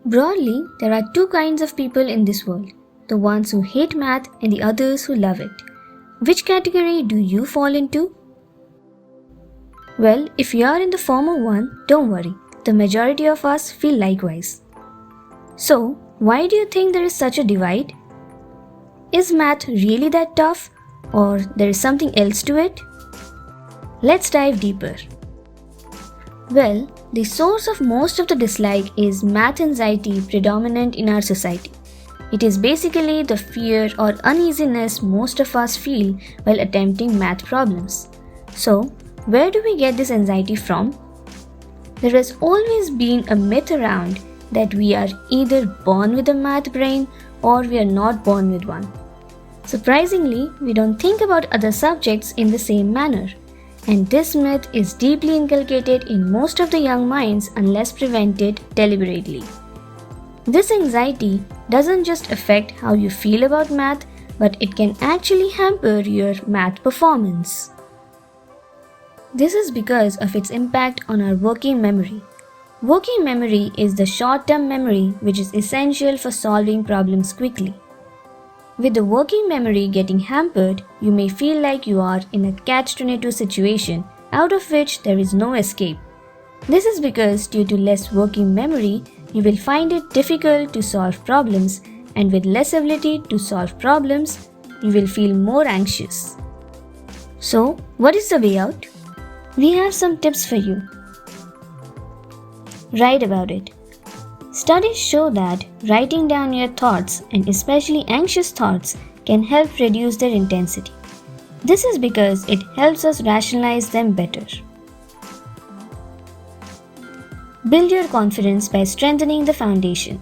Broadly, there are two kinds of people in this world, the ones who hate math and the others who love it. Which category do you fall into? Well, if you are in the former one, don't worry, the majority of us feel likewise. So, why do you think there is such a divide? Is math really that tough, or there is something else to it? Let's dive deeper. Well, the source of most of the dislike is math anxiety predominant in our society. It is basically the fear or uneasiness most of us feel while attempting math problems. So, where do we get this anxiety from? There has always been a myth around that we are either born with a math brain or we are not born with one. Surprisingly, we don't think about other subjects in the same manner. And this myth is deeply inculcated in most of the young minds unless prevented deliberately. This anxiety doesn't just affect how you feel about math, but it can actually hamper your math performance. This is because of its impact on our working memory. Working memory is the short-term memory which is essential for solving problems quickly. With the working memory getting hampered, you may feel like you are in a catch-22 situation out of which there is no escape. This is because due to less working memory, you will find it difficult to solve problems, and with less ability to solve problems, you will feel more anxious. So, what is the way out? We have some tips for you. Write about it. Studies show that writing down your thoughts, and especially anxious thoughts, can help reduce their intensity. This is because it helps us rationalize them better. Build your confidence by strengthening the foundation.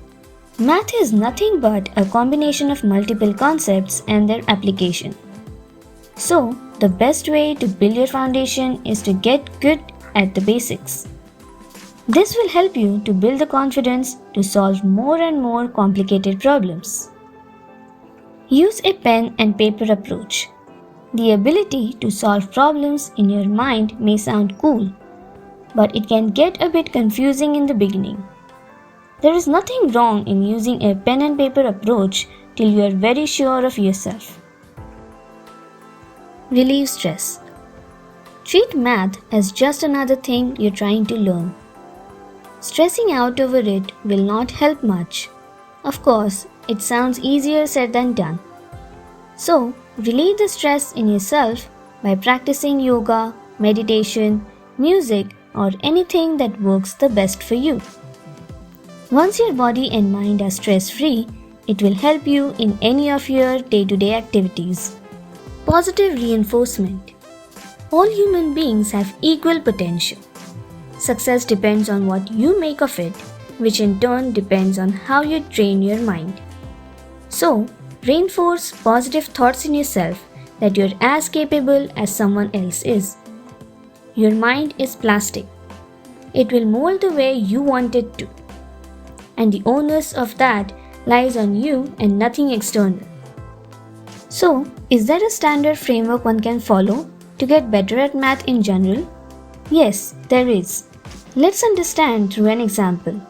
Math is nothing but a combination of multiple concepts and their application. So, the best way to build your foundation is to get good at the basics. This will help you to build the confidence to solve more and more complicated problems. Use a pen and paper approach. The ability to solve problems in your mind may sound cool, but it can get a bit confusing in the beginning. There is nothing wrong in using a pen and paper approach till you are very sure of yourself. Relieve stress. Treat math as just another thing you're trying to learn. Stressing out over it will not help much. Of course, it sounds easier said than done. So, relieve the stress in yourself by practicing yoga, meditation, music, or anything that works the best for you. Once your body and mind are stress-free, it will help you in any of your day-to-day activities. Positive reinforcement. All human beings have equal potential. Success depends on what you make of it, which in turn depends on how you train your mind. So, reinforce positive thoughts in yourself that you're as capable as someone else is. Your mind is plastic. It will mold the way you want it to. And the onus of that lies on you and nothing external. So, is there a standard framework one can follow to get better at math in general? Yes, there is. Let's understand through an example.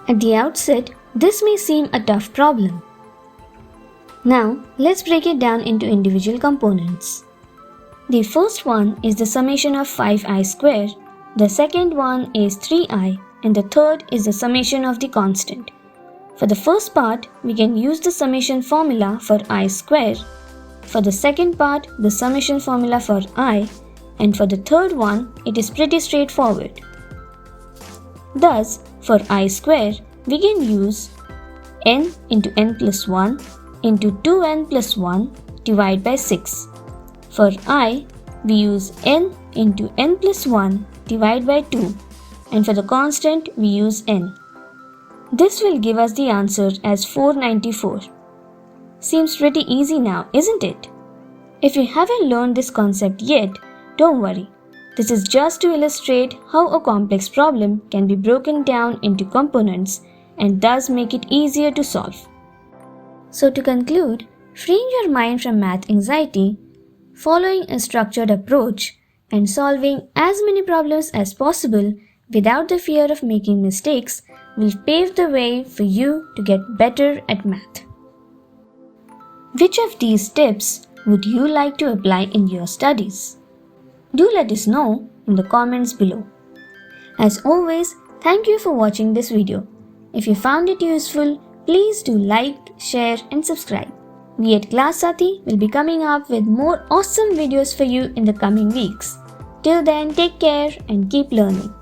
At the outset, this may seem a tough problem. Now, let's break it down into individual components. The first one is the summation of 5i square, the second one is 3i, and the third is the summation of the constant. For the first part, we can use the summation formula for I square. For the second part, the summation formula for I, and for the third one, it is pretty straightforward. Thus, for I square, we can use n into n plus 1 into 2n plus 1 divided by 6. For I, we use n into n plus 1 divided by 2, and for the constant, we use n. This will give us the answer as 494. Seems pretty easy now, isn't it? If you haven't learned this concept yet, don't worry. This is just to illustrate how a complex problem can be broken down into components and thus make it easier to solve. So to conclude, freeing your mind from math anxiety, following a structured approach, and solving as many problems as possible without the fear of making mistakes will pave the way for you to get better at math. Which of these tips would you like to apply in your studies? Do let us know in the comments below. As always, thank you for watching this video. If you found it useful, please do like, share and subscribe. We at Class Saathi will be coming up with more awesome videos for you in the coming weeks. Till then, take care and keep learning.